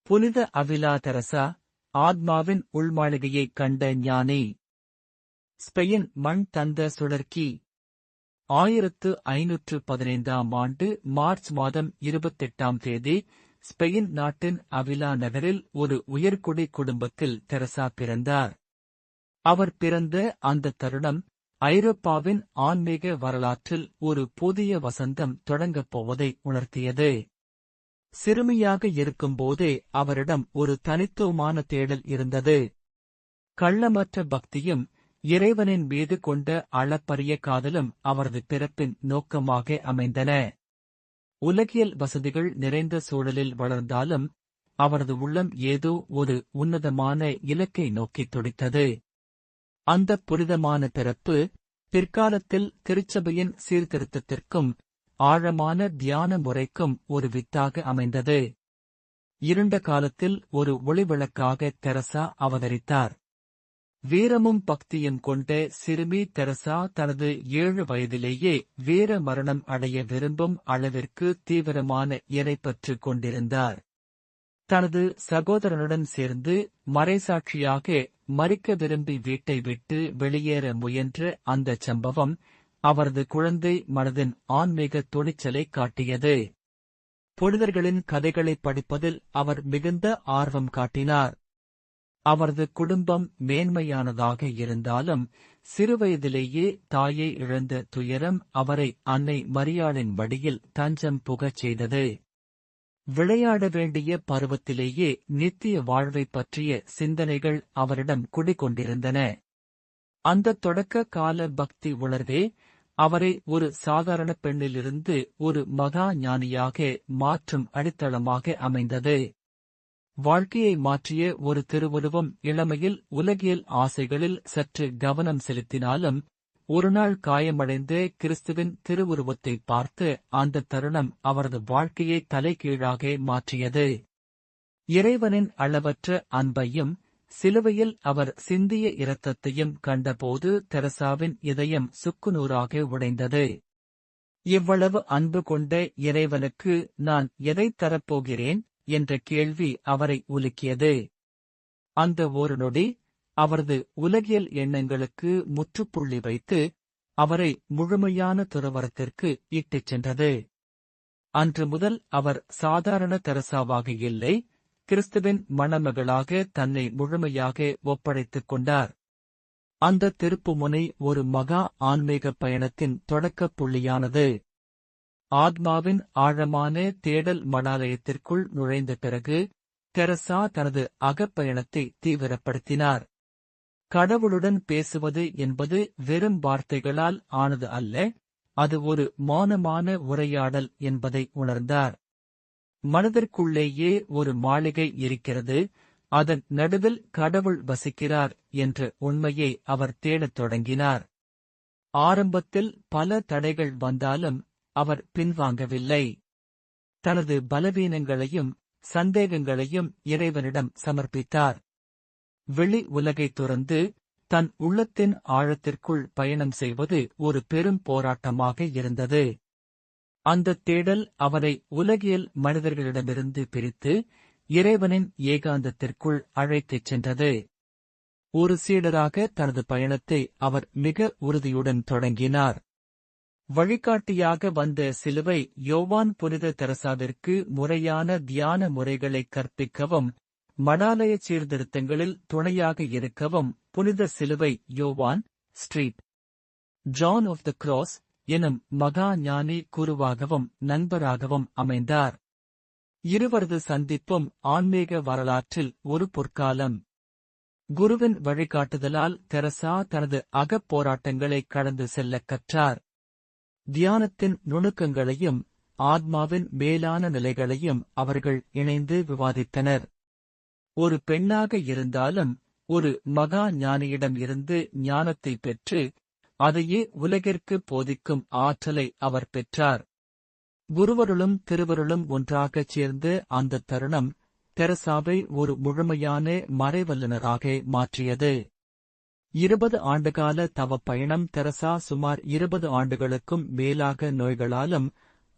புனித அவிலா தெரசா, ஆத்மாவின் உள்மாளிகையைக் கண்ட ஞானி. ஸ்பெயின் மண் தந்த சுழற்கி. 1515 ஆண்டு மார்ச் மாதம் 28ஆம் தேதி ஸ்பெயின் நாட்டின் அவிலா நகரில் ஒரு உயர்குடி குடும்பத்தில் தெரசா பிறந்தார். அவர் பிறந்த அந்த தருணம் ஐரோப்பாவின் ஆன்மீக வரலாற்றில் ஒரு புதிய வசந்தம் தொடங்கப் போவதை உணர்த்தியது. சிறுமியாக இருக்கும்போதே அவரிடம் ஒரு தனித்துவமான தேடல் இருந்தது. கள்ளமற்ற பக்தியும் இறைவனின் மீது கொண்ட அளப்பரிய காதலும் அவரது பிறப்பின் நோக்கமாக அமைந்தன. உலகியல் வசதிகள் நிறைந்த சூழலில் வளர்ந்தாலும் அவரது உள்ளம் ஏதோ ஒரு உன்னதமான இலக்கை நோக்கித் துடித்தது. அந்த புனிதமான பிறப்பு பிற்காலத்தில் திருச்சபையின் சீர்திருத்தத்திற்கும் ஆழமான தியான முறைக்கும் ஒரு வித்தாக அமைந்தது. இருண்ட காலத்தில் ஒரு ஒளிவிளக்காக தெரசா அவதரித்தார். வீரமும் பக்தியும் கொண்ட சிறுமி தெரசா தனது 7 வயதிலேயே வீர மரணம் அடைய விரும்பும் அளவிற்கு தீவிரமான இறைப்பற்று கொண்டிருந்தார். தனது சகோதரனுடன் சேர்ந்து மறைசாட்சியாக மரிக்க விரும்பி வீட்டை விட்டு வெளியேற முயன்ற அந்த சம்பவம் அவரது குழந்தை மனதின் ஆன்மீக துணிச்சலை காட்டியது. புனிதர்களின் கதைகளை படிப்பதில் அவர் மிகுந்த ஆர்வம் காட்டினார். அவரது குடும்பம் மேன்மையானதாக இருந்தாலும் சிறுவயதிலேயே தாயை இழந்த துயரம் அவரை அன்னை மரியாளின் வடியில் தஞ்சம் புகச் செய்தது. விளையாட வேண்டிய பருவத்திலேயே நித்திய வாழ்வைப் பற்றிய சிந்தனைகள் அவரிடம் குடிகொண்டிருந்தன. அந்த தொடக்க கால பக்தி உணர்வே அவரை ஒரு சாதாரண பெண்ணிலிருந்து ஒரு மகா ஞானியாக மாற்றும் அடித்தளமாக அமைந்தது. வாழ்க்கையை மாற்றிய ஒரு திருவுருவம் இளமையில் உலகியல் ஆசைகளில் சற்று கவனம் செலுத்தினாலும் ஒருநாள் காயமடைந்த கிறிஸ்துவின் திருவுருவத்தை பார்த்து அந்த தருணம் அவரது வாழ்க்கையை தலைகீழாக மாற்றியது. இறைவனின் அளவற்ற அன்பையும் சிலுவையில் அவர் சிந்திய இரத்தத்தையும் கண்டபோது தெரசாவின் இதயம் சுக்குநூறாக உடைந்தது. இவ்வளவு அன்பு கொண்ட இறைவனுக்கு நான் எதைத் தரப்போகிறேன் என்ற கேள்வி அவரை உலுக்கியது. அந்த ஒரு நொடி அவரது உலகியல் எண்ணங்களுக்கு முற்றுப்புள்ளி வைத்து அவரை முழுமையான துறவறத்திற்கு இட்டுச் சென்றது. அன்று முதல் அவர் சாதாரண தெரசாவாக இல்லை, கிறிஸ்துவின் மணமகளாக தன்னை முழுமையாக ஒப்படைத்துக் கொண்டார். அந்த திருப்புமுனை ஒரு மகா ஆன்மீக பயணத்தின் தொடக்கப் புள்ளியானது. ஆத்மாவின் ஆழமான தேடல் மடாலயத்திற்குள் நுழைந்த பிறகு தெரசா தனது அகப்பயணத்தை தீவிரப்படுத்தினார். கடவுளுடன் பேசுவது என்பது வெறும் வார்த்தைகளால் ஆனது அல்ல, அது ஒரு மௌனமான உரையாடல் என்பதை உணர்ந்தார். மனதிற்குள்ளேயே ஒரு மாளிகை இருக்கிறது, அதன் நடுவில் கடவுள் வசிக்கிறார் என்ற உண்மையை அவர் தேடத் தொடங்கினார். ஆரம்பத்தில் பல தடைகள் வந்தாலும் அவர் பின்வாங்கவில்லை. தனது பலவீனங்களையும் சந்தேகங்களையும் இறைவனிடம் சமர்ப்பித்தார். வெளி உலகை துறந்து தன் உள்ளத்தின் ஆழத்திற்குள் பயணம் செய்வது ஒரு பெரும் போராட்டமாக இருந்தது. அந்த தேடல் அவரை உலகியல் மனிதர்களிடமிருந்து பிரித்து இறைவனின் ஏகாந்தத்திற்குள் அழைத்துச் சென்றது. ஒரு சீடராக தனது பயணத்தை அவர் மிக உறுதியுடன் தொடங்கினார். வழிகாட்டியாக வந்த சிலுவை யோவான் புனித தெரசாவிற்கு முறையான தியான முறைகளை கற்பிக்கவும் மடாலய சீர்திருத்தங்களில் துணையாக இருக்கவும் புனித சிலுவை Yovan street John of the Cross எனும் மகா ஞானி குருவாகவும் நண்பராகவும் அமைந்தார். இருவரது சந்திப்பும் ஆன்மீக வரலாற்றில் ஒரு பொற்காலம். குருவின் வழிகாட்டுதலால் தெரசா தனது அகப்போராட்டங்களை கடந்து செல்லக் கற்றார். தியானத்தின் நுணுக்கங்களையும் ஆத்மாவின் மேலான நிலைகளையும் அவர்கள் இணைந்து விவாதித்தனர். ஒரு பெண்ணாக இருந்தாலும் ஒரு மகா ஞானியிடம் இருந்து ஞானத்தை பெற்று அதையே உலகிற்கு போதிக்கும் ஆற்றலை அவர் பெற்றார். குருவருளும் திருவருளும் ஒன்றாகச் சேர்ந்து அந்த தருணம் தெரசாவை ஒரு முழுமையான மறைவல்லுனராக மாற்றியது. 20 ஆண்டுகால தவப் பயணம் தெரசா சுமார் 20 ஆண்டுகளுக்கும் மேலாக நோய்களாலும்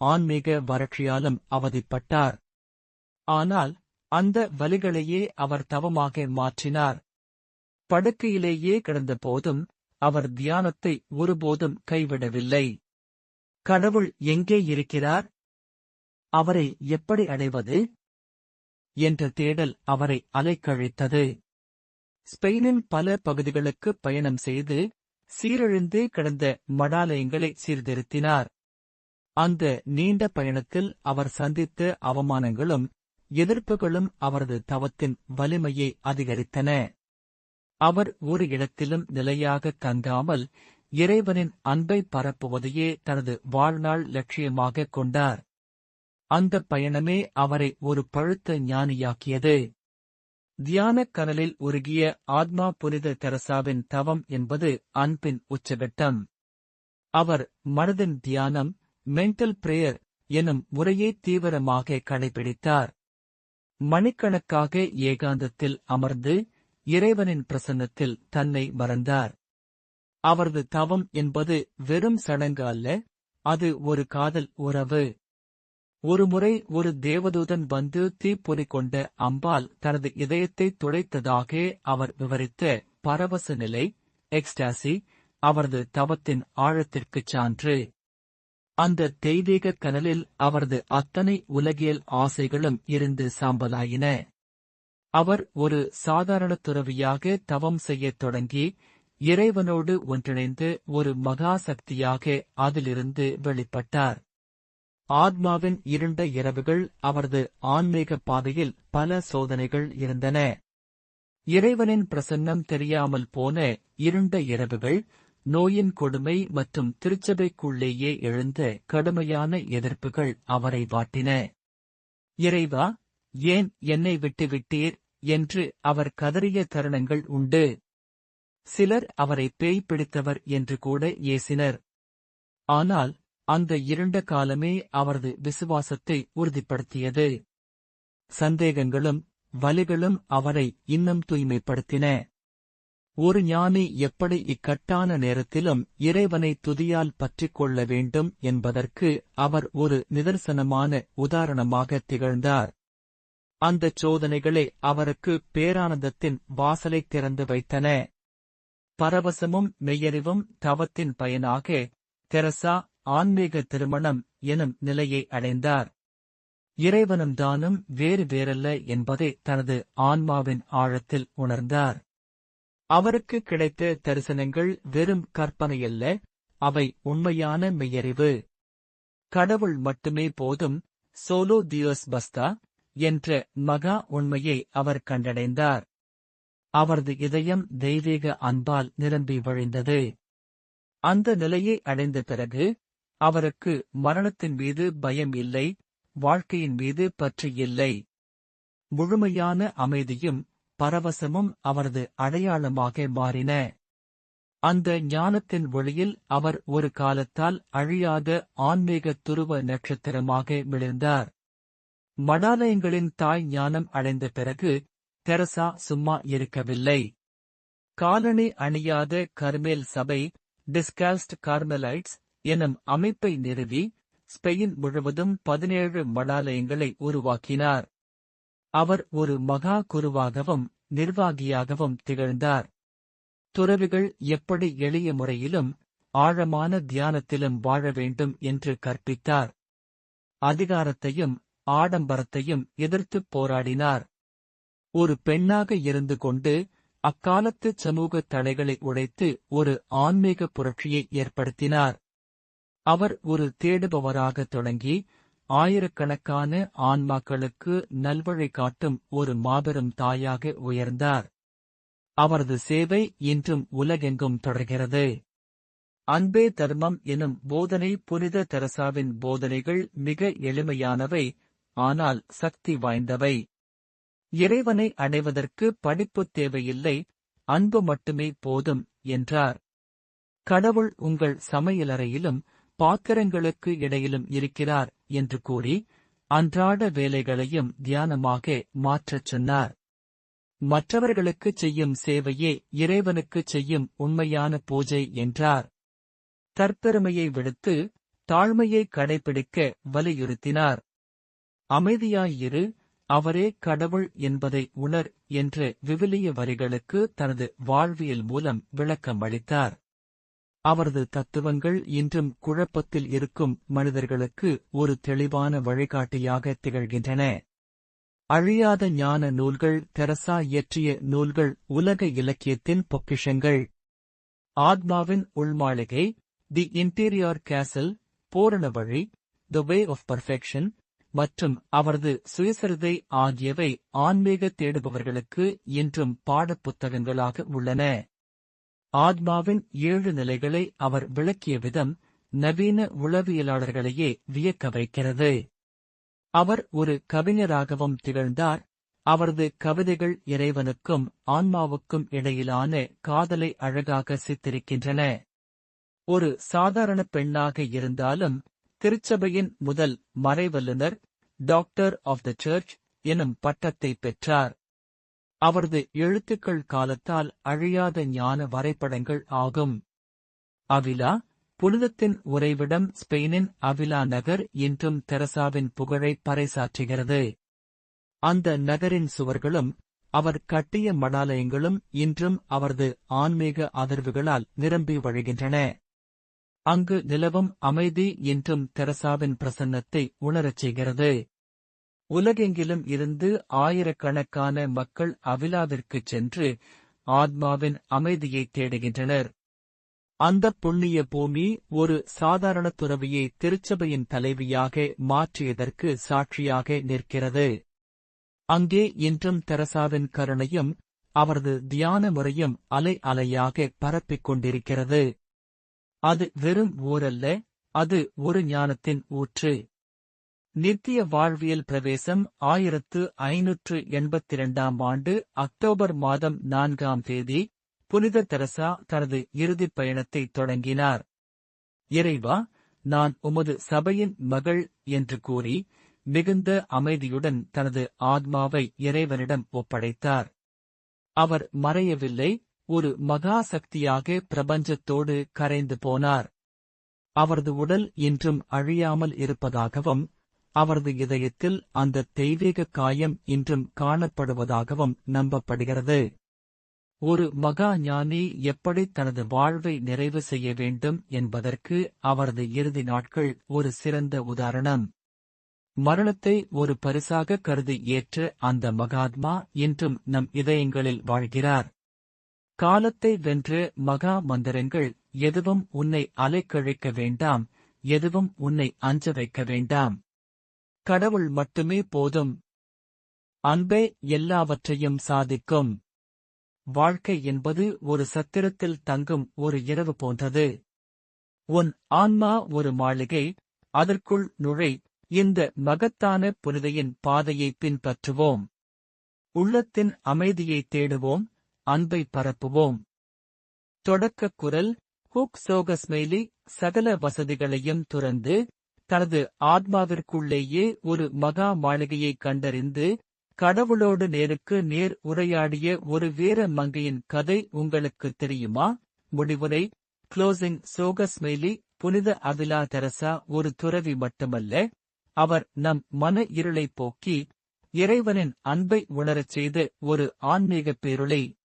ஆன்மீக வறட்சியாலும் அவதிப்பட்டார். ஆனால் அந்த வலிகளையே அவர் தவமாக மாற்றினார். படுக்கையிலேயே கிடந்த போதும் அவர் தியானத்தை ஒருபோதும் கைவிடவில்லை. கடவுள் எங்கே இருக்கிறார்? அவரை எப்படி அடைவது என்ற தேடல் அவரை அலைக்கழித்தது. ஸ்பெயினின் பல பகுதிகளுக்கு பயணம் செய்து சீரழிந்து கிடந்த மடாலயங்களை சீர்திருத்தினார். அந்த நீண்ட பயணத்தில் அவர் சந்தித்த அவமானங்களும் எதிர்ப்புகளும் அவரது தவத்தின் வலிமையை அதிகரித்தன. அவர் ஒரு இடத்திலும் நிலையாக தங்காமல் இறைவனின் அன்பை பரப்புவதையே தனது வாழ்நாள் லட்சியமாகக் கொண்டார். அந்த பயணமே அவரை ஒரு பழுத்த ஞானியாக்கியது. தியானக் கனலில் உருகிய ஆத்மா புனித தெரசாவின் தவம் என்பது அன்பின் உச்சகட்டம். அவர் மனதின் தியானம், மென்டல் பிரேயர் எனும் முறையை தீவிரமாக கடைபிடித்தார். மணிக்கணக்காக ஏகாந்தத்தில் அமர்ந்து இறைவனின் பிரசன்னத்தில் தன்னை மறந்தார். அவரது தவம் என்பது வெறும் சடங்கு அல்ல, அது ஒரு காதல் உறவு. ஒருமுறை ஒரு தேவதூதன் வந்து தீப்பொறி கொண்ட அம்பால் தனது இதயத்தை துளைத்ததாக அவர் விவரித்த பரவச நிலை, எக்ஸ்டாசி, அவரது தவத்தின் ஆழத்திற்குச் சான்று. அந்த தெய்வீக கனலில் அவரது அத்தனை உலகியல் ஆசைகளும் இருந்து சாம்பலாயின. அவர் ஒரு சாதாரண துறவியாக தவம் செய்யத் தொடங்கி இறைவனோடு ஒன்றிணைந்து ஒரு மகா சக்தியாக அதிலிருந்து வெளிப்பட்டார். ஆத்மாவின் இருண்ட இரவுகள் அவரது ஆன்மீக பாதையில் பல சோதனைகள் இருந்தன. இறைவனின் பிரசன்னம் தெரியாமல் போன இருண்ட இரவுகள், நோயின் கொடுமை மற்றும் திருச்சபைக்குள்ளேயே எழுந்த கடுமையான எதிர்ப்புகள் அவரை வாட்டின. இறைவா, ஏன் என்னை விட்டுவிட்டீர் என்று அவர் கதறிய தருணங்கள் உண்டு. சிலர் அவரை பேய் பிடித்தவர் என்று கூட ஏசினர். ஆனால் அந்த இருண்ட காலமே அவரது விசுவாசத்தை உறுதிப்படுத்தியது. சந்தேகங்களும் வலிகளும் அவரை இன்னும் தூய்மைப்படுத்தின. ஒரு ஞானி எப்படி இக்கட்டான நேரத்திலும் இறைவனை துதியால் பற்றிக் கொள்ள வேண்டும் என்பதற்கு அவர் ஒரு நிதர்சனமான உதாரணமாக திகழ்ந்தார். அந்தச் சோதனைகளே அவருக்கு பேரானந்தத்தின் வாசலைத் திறந்து வைத்தன. பரவசமும் மெய்யறிவும் தவத்தின் பயனாக தெரசா ஆன்மீக திருமணம் எனும் நிலையை அடைந்தார். இறைவனும் தானும் வேறு வேறல்ல என்பதை தனது ஆன்மாவின் ஆழத்தில் உணர்ந்தார். அவருக்கு கிடைத்த தரிசனங்கள் வெறும் கற்பனையல்ல, அவை உண்மையான மெய்யறிவு. கடவுள் மட்டுமே போதும், சோலோ தியோஸ் பஸ்தா என்ற மகா உண்மையை அவர் கண்டடைந்தார். அவரது இதயம் தெய்வீக அன்பால் நிரம்பி வழிந்தது. அந்த நிலையை அடைந்த பிறகு அவருக்கு மரணத்தின் மீது பயம் இல்லை, வாழ்க்கையின் மீது பற்று இல்லை. முழுமையான அமைதியும் பரவசமும் அவரது அடையாளமாக மாறின. அந்த ஞானத்தின் ஒளியில் அவர் ஒரு காலத்தால் அழியாத ஆன்மீக துருவ நட்சத்திரமாக மிளிர்ந்தார். மடாலயங்களின் தாய் ஞானம் அடைந்த பிறகு தெரசா சும்மா இருக்கவில்லை. காலணி அணியாத கர்மேல் சபை, டிஸ்கால்ஸ்ட் கார்மெலைட்ஸ் எனும் அமைப்பை நிறுவி ஸ்பெயின் முழுவதும் 17 மடாலயங்களை உருவாக்கினார். அவர் ஒரு மகா குருவாகவும் நிர்வாகியாகவும் திகழ்ந்தார். துறவிகள் எப்படி எளிய முறையிலும் ஆழமான தியானத்திலும் வாழ வேண்டும் என்று கற்பித்தார். அதிகாரத்தையும் ஆடம்பரத்தையும் எதிர்த்துப் போராடினார். ஒரு பெண்ணாக இருந்து கொண்டு அக்காலத்து சமூக தடைகளை உடைத்து ஒரு ஆன்மீக புரட்சியை ஏற்படுத்தினார். அவர் ஒரு தேடுபவராக தொடங்கி ஆயிரக்கணக்கான ஆன்மாக்களுக்கு நல்வழி காட்டும் ஒரு மாபெரும் தாயாக உயர்ந்தார். அவரது சேவை இன்றும் உலகெங்கும் தொடர்கிறது. அன்பே தர்மம் எனும் போதனை புனித தெரசாவின் போதனைகள் மிக எளிமையானவை, ஆனால் சக்தி வாய்ந்தவை. இறைவனை அடைவதற்கு படிப்பு தேவையில்லை, அன்பு மட்டுமே போதும் என்றார். கடவுள் உங்கள் சமையலறையிலும் பாத்திரங்களுக்கு இடையிலும் இருக்கிறார் என்று கூறி அன்றாட வேலைகளையும் தியானமாக மாற்றச் சொன்னார். மற்றவர்களுக்குச் செய்யும் சேவையே இறைவனுக்குச் செய்யும் உண்மையான பூஜை என்றார். தற்பெருமையை விடுத்து தாழ்மையை கடைபிடிக்க வலியுறுத்தினார். அமைதியாயிரு, அவரே கடவுள் என்பதை உணர் என்ற விவிலிய வரிகளுக்கு தனது வாழ்வியல் மூலம் விளக்கம் அளித்தார். அவரது தத்துவங்கள் இன்றும் குழப்பத்தில் இருக்கும் மனிதர்களுக்கு ஒரு தெளிவான வழிகாட்டியாக திகழ்கின்றன. அழியாத ஞான நூல்கள். தெரசா இயற்றிய நூல்கள் உலக இலக்கியத்தின் பொக்கிஷங்கள். ஆத்மாவின் உள்மாளிகை, தி இன்டீரியர் கேசல், பூரண வழி, தி வே ஆஃப் பர்ஃபெக்ஷன் மற்றும் அவரது சுயசரிதை ஆகியவை ஆன்மீக தேடுபவர்களுக்கு இன்றும் பாடப்புத்தகங்களாக உள்ளன. ஆத்மாவின் 7 நிலைகளை அவர் விளக்கிய விதம் நவீன உளவியலாளர்களையே வியக்க வைக்கிறது. அவர் ஒரு கவிஞராகவும் திகழ்ந்தார். அவரது கவிதைகள் இறைவனுக்கும் ஆன்மாவுக்கும் இடையிலான காதலை அழகாக சித்தரிக்கின்றன. ஒரு சாதாரண பெண்ணாக இருந்தாலும் திருச்சபையின் முதல் மறைவல்லுனர், டாக்டர் ஆஃப் த சர்ச் எனும் பட்டத்தை பெற்றார். அவரது எழுத்துக்கள் காலத்தால் அழியாத ஞான வரைபடங்கள் ஆகும். அவிலா, புனிதத்தின் உறைவிடம். ஸ்பெயினின் அவிலா நகர் இன்றும் தெரசாவின் புகழை பறைசாற்றுகிறது. அந்த நகரின் சுவர்களும் அவர் கட்டிய மடாலயங்களும் இன்றும் அவரது ஆன்மீக அதிர்வுகளால் நிரம்பி வழிகின்றன. அங்கு நிலவும் அமைதி இன்றும் தெரசாவின் பிரசன்னத்தை உணரச் செய்கிறது. உலகெங்கிலும் இருந்து ஆயிரக்கணக்கான மக்கள் அவிலாவிற்குச் சென்று ஆத்மாவின் அமைதியை தேடுகின்றனர். அந்த புண்ணிய பூமி ஒரு சாதாரண துறவியை திருச்சபையின் தலைவியாக மாற்றியதற்கு சாட்சியாக நிற்கிறது. அங்கே இன்றும் தெரசாவின் கருணையும் அவரது தியான முறையும் அலை அலையாக பரப்பிக் கொண்டிருக்கிறது. அது வெறும் ஊரல்ல, அது ஒரு ஞானத்தின் ஊற்று. நித்திய வாழ்வியல் பிரவேசம். 1582 ஆண்டு அக்டோபர் மாதம் 4ஆம் தேதி புனித தெரசா தனது இறுதிப் பயணத்தை தொடங்கினார். இறைவா, நான் உமது சபையின் மகள் என்று கூறி மிகுந்த அமைதியுடன் தனது ஆத்மாவை இறைவனிடம் ஒப்படைத்தார். அவர் மறையவில்லை, ஒரு மகா சக்தியாக பிரபஞ்சத்தோடு கரைந்து போனார். அவரது உடல் இன்றும் அழியாமல் இருப்பதாகவும் அவரது இதயத்தில் அந்த தெய்வீக காயம் இன்றும் காணப்படுவதாகவும் நம்பப்படுகிறது. ஒரு மகா ஞானி எப்படி தனது வாழ்வை நிறைவு செய்ய வேண்டும் என்பதற்கு அவரது இறுதி நாட்கள் ஒரு சிறந்த உதாரணம். மரணத்தை ஒரு பரிசாக கருதி ஏற்ற அந்த மகாத்மா இன்றும் நம் இதயங்களில் வாழ்கிறார். காலத்தை வென்ற மகா மந்திரங்கள். எதுவும் உன்னை அலைக்கழிக்க வேண்டாம், எதுவும் உன்னை அஞ்ச வைக்க வேண்டாம். கடவுள் மட்டுமே போதும். அன்பே எல்லாவற்றையும் சாதிக்கும். வாழ்க்கை என்பது ஒரு சத்திரத்தில் தங்கும் ஒரு இரவு போன்றது. உன் ஆன்மா ஒரு மாளிகை, அதற்குள் நுழை. இந்த மகத்தான புனிதையின் பாதையை பின்பற்றுவோம். உள்ளத்தின் அமைதியை தேடுவோம், அன்பை பரப்புவோம். தொடக்கக் குரல். ஹுக் சோகஸ்மெய்லி சகல வசதிகளையும் துறந்து தனது ஆத்மாவிற்குள்ளேயே ஒரு மகா மாளிகையைக் கண்டறிந்து கடவுளோடு நேருக்கு நேர் உரையாடிய ஒரு வீர மங்கையின் கதை உங்களுக்குத் தெரியுமா? முடிவுரை. க்ளோசிங். சோகஸ்மெய்லி புனித அவிலா தெரசா ஒரு துறவி மட்டுமல்ல, அவர் நம் மன இருளைப் போக்கி இறைவனின் அன்பை உணரச் செய்த ஒரு ஆன்மீகப் பேருளை.